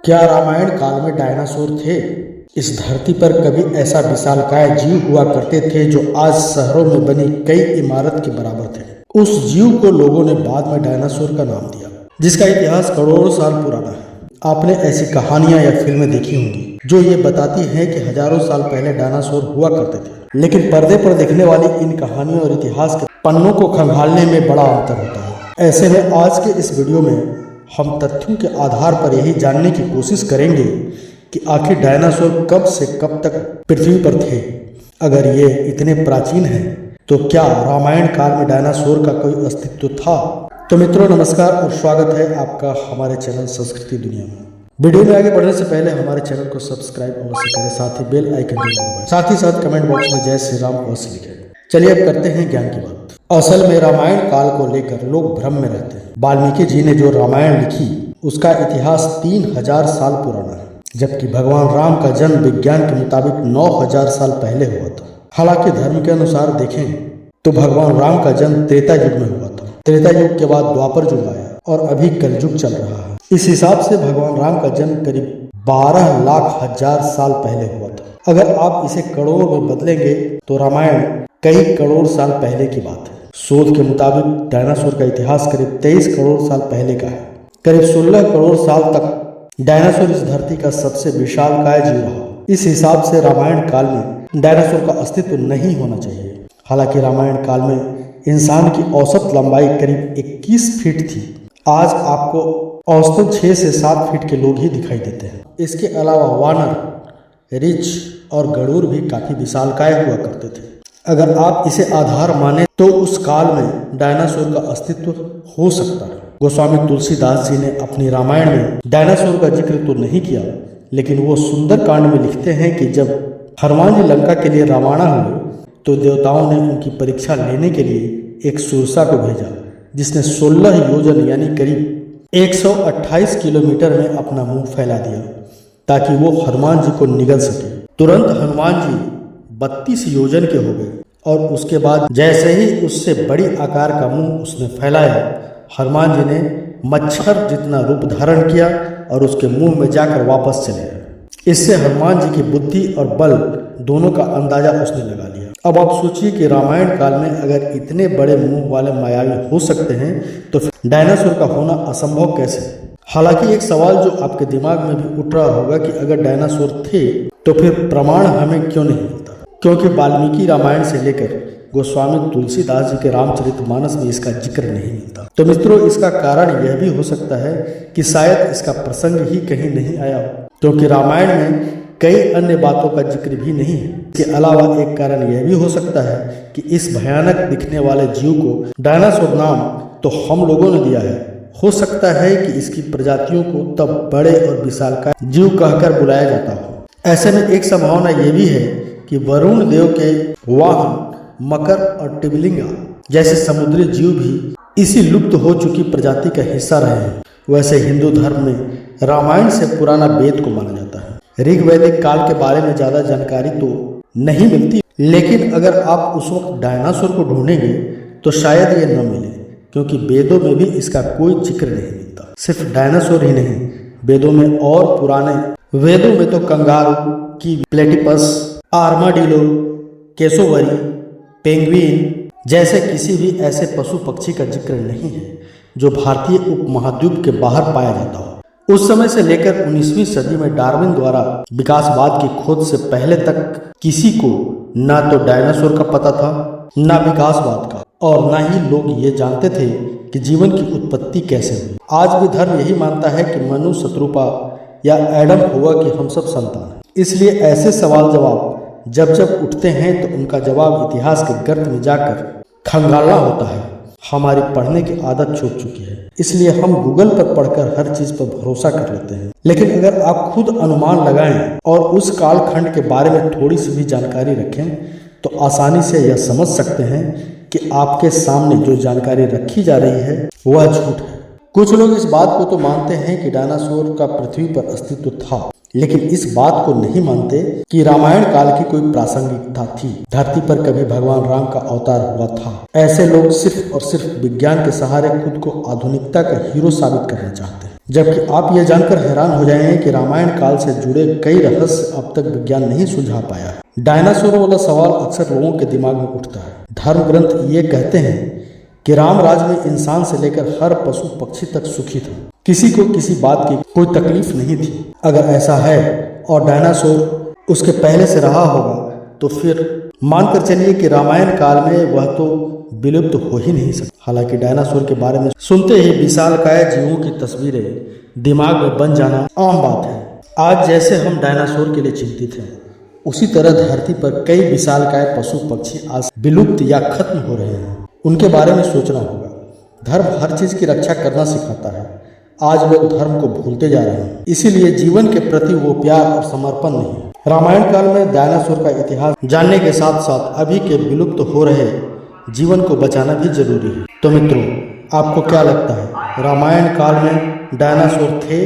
क्या रामायण काल में डायनासोर थे? इस धरती पर कभी ऐसा विशालकाय जीव हुआ करते थे जो आज शहरों में बनी कई इमारत के बराबर थे। उस जीव को लोगों ने बाद में डायनासोर का नाम दिया, जिसका इतिहास करोड़ों साल पुराना है। आपने ऐसी कहानियां या फिल्में देखी होंगी जो ये बताती हैं कि हजारों साल पहले डायनासोर हुआ करते थे, लेकिन पर्दे पर दिखने वाली इन कहानियों और इतिहास के पन्नों को खंगालने में बड़ा अंतर होता है। ऐसे में आज के इस वीडियो में हम तथ्यों के आधार पर यही जानने की कोशिश करेंगे कि आखिर डायनासोर कब से कब तक पृथ्वी पर थे। अगर ये इतने प्राचीन हैं तो क्या रामायण काल में डायनासोर का कोई अस्तित्व था? तो मित्रों नमस्कार और स्वागत है आपका हमारे चैनल संस्कृति दुनिया में। वीडियो में आगे बढ़ने से पहले हमारे चैनल को सब्सक्राइब अवश्य करें, साथ ही बेल आइकन जरूर दबाएं, साथ ही साथ कमेंट बॉक्स में जय श्री राम अवश्य लिखें। चलिए अब करते हैं ज्ञान की बात। असल में रामायण काल को लेकर लोग भ्रम में रहते हैं। वाल्मीकि जी ने जो रामायण लिखी उसका इतिहास 3000 साल पुराना है, जबकि भगवान राम का जन्म विज्ञान के मुताबिक 9000 साल पहले हुआ था। हालांकि धर्म के अनुसार देखें तो भगवान राम का जन्म त्रेता युग में हुआ था। त्रेता युग के बाद द्वापर युग आया और अभी कलयुग चल रहा है। इस हिसाब से भगवान राम का जन्म करीब 12 लाख हजार साल पहले हुआ था। अगर आप इसे करोड़ में बदलेंगे तो रामायण कई करोड़ साल पहले की बात है। शोध के मुताबिक डायनासोर का इतिहास करीब 23 करोड़ साल पहले का है। करीब 16 करोड़ साल तक डायनासोर इस धरती का सबसे विशालकाय जीव रहा। इस हिसाब से रामायण काल में डायनासोर का अस्तित्व नहीं होना चाहिए। हालांकि रामायण काल में इंसान की औसत लंबाई करीब 21 फीट थी। आज आपको औसतन 6 से 7 फीट के लोग ही दिखाई देते हैं। इसके अलावा वानर, रीछ और गरुड़ भी काफी विशालकाय हुआ करते थे। अगर आप इसे आधार माने तो उस काल में डायनासोर का अस्तित्व हो सकता है। गोस्वामी तुलसीदास जी ने अपनी रामायण में डायनासोर का जिक्र तो नहीं किया, लेकिन वो सुंदर कांड में लिखते हैं कि जब हनुमान जी लंका के लिए रवाना हुए तो देवताओं ने उनकी परीक्षा लेने के लिए एक सुरसा को भेजा, जिसने 16 योजन यानी करीब 128 किलोमीटर में अपना मुंह फैला दिया ताकि वो हनुमान जी को निगल सके। तुरंत हनुमान जी 32 योजन के हो गए और उसके बाद जैसे ही उससे बड़ी आकार का मुंह उसने फैलाया, हनुमान जी ने मच्छर जितना रूप धारण किया और उसके मुंह में जाकर वापस चले आए। इससे हनुमान जी की बुद्धि और बल दोनों का अंदाजा उसने लगा लिया। अब आप सोचिए कि रामायण काल में अगर इतने बड़े मुंह वाले मायावी हो सकते हैं तो डायनासोर का होना असंभव कैसे? हालांकि एक सवाल जो आपके दिमाग में भी उठ रहा होगा कि अगर डायनासोर थे तो फिर प्रमाण हमें क्यों नहीं मिलता? क्योंकि वाल्मीकि रामायण से लेकर गोस्वामी तुलसीदास जी के रामचरितमानस में इसका जिक्र नहीं मिलता। तो मित्रों इसका कारण यह भी हो सकता है कि शायद इसका प्रसंग ही कहीं नहीं आया हो, क्योंकि रामायण में कई अन्य बातों का जिक्र भी नहीं है। इसके अलावा एक कारण यह भी हो सकता है कि इस भयानक दिखने वाले जीव को डायनासोर नाम तो हम लोगों ने दिया है। हो सकता है कि इसकी प्रजातियों को तब बड़े और विशालकाय जीव कहकर बुलाया जाता हो। ऐसे में एक संभावना यह भी है कि वरुण देव के वाहन मकर और टिबलिंगा जैसे समुद्री जीव भी इसी लुप्त हो चुकी प्रजाति का हिस्सा रहे हैं। वैसे हिंदू धर्म में रामायण से पुराना वेद को माना जाता है। ऋग्वैदिक काल के बारे में ज्यादा जानकारी तो नहीं मिलती, लेकिन अगर आप उस वक्त डायनासोर को ढूंढेंगे तो शायद ये न मिले, क्योंकि वेदों में भी इसका कोई जिक्र नहीं मिलता। सिर्फ डायनासोर ही नहीं, वेदों में और पुराने वेदों में तो kangaroo, kiwi, platypus, armadillo, cassowary, penguin जैसे किसी भी ऐसे पशु पक्षी का जिक्र नहीं है जो भारतीय उपमहाद्वीप के बाहर पाया जाता हो। उस समय से लेकर 19वीं सदी में डार्विन द्वारा विकासवाद की खोज से पहले तक किसी को ना तो डायनासोर का पता था, ना विकासवाद का, और ना ही लोग ये जानते थे कि जीवन की उत्पत्ति कैसे हुई। आज भी धर्म यही मानता है कि मनु, शत्रुपा या एडम हुआ कि हम सब संतान हैं। इसलिए ऐसे सवाल जवाब जब जब उठते हैं तो उनका जवाब इतिहास के गर्त में जाकर खंगालना होता है। हमारी पढ़ने की आदत छूट चुकी है, इसलिए हम गूगल पर पढ़कर हर चीज पर भरोसा कर लेते हैं। लेकिन अगर आप खुद अनुमान लगाएं और उस कालखंड के बारे में थोड़ी सी भी जानकारी रखें तो आसानी से यह समझ सकते हैं कि आपके सामने जो जानकारी रखी जा रही है वह झूठ है। कुछ लोग इस बात को तो मानते हैं कि डायनासोर का पृथ्वी पर अस्तित्व था, लेकिन इस बात को नहीं मानते कि रामायण काल की कोई प्रासंगिकता थी। धरती पर कभी भगवान राम का अवतार हुआ था। ऐसे लोग सिर्फ और सिर्फ विज्ञान के सहारे खुद को आधुनिकता का हीरो साबित करना चाहते हैं। जबकि आप ये जानकर हैरान हो जाएंगे कि रामायण काल से जुड़े कई रहस्य अब तक विज्ञान नहीं सुलझा पाया है। डायनासोर वाला सवाल अक्सर लोगों के दिमाग में उठता है। धर्म ग्रंथ ये कहते हैं कि राम राज में इंसान से लेकर हर पशु पक्षी तक सुखी था, किसी को किसी बात की कोई तकलीफ नहीं थी। अगर ऐसा है और डायनासोर उसके पहले से रहा होगा तो फिर मानकर चलिए कि रामायण काल में वह तो विलुप्त हो ही नहीं सकता। हालांकि डायनासोर के बारे में सुनते ही विशालकाय जीवों की तस्वीरें दिमाग में बन जाना आम बात है। आज जैसे हम डायनासोर के लिए चिंतित हैं, उसी तरह धरती पर कई विशालकाय पशु पक्षी आज विलुप्त या खत्म हो रहे हैं। उनके बारे में सोचना होगा। धर्म हर चीज की रक्षा करना सिखाता है। आज लोग धर्म को भूलते जा रहे हैं, इसीलिए जीवन के प्रति वो प्यार और समर्पण नहीं। रामायण काल में डायनासोर का इतिहास जानने के साथ साथ अभी के विलुप्त हो रहे जीवन को बचाना भी जरूरी है। तो मित्रों, आपको क्या लगता है, रामायण काल में डायनासोर थे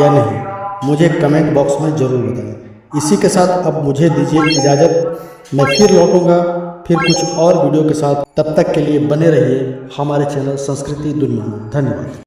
या नहीं? मुझे कमेंट बॉक्स में जरूर बताएं। इसी के साथ अब मुझे दीजिए इजाज़त। मैं फिर लौटूंगा फिर कुछ और वीडियो के साथ। तब तक के लिए बने रहिए हमारे चैनल संस्कृति दुनिया में। धन्यवाद।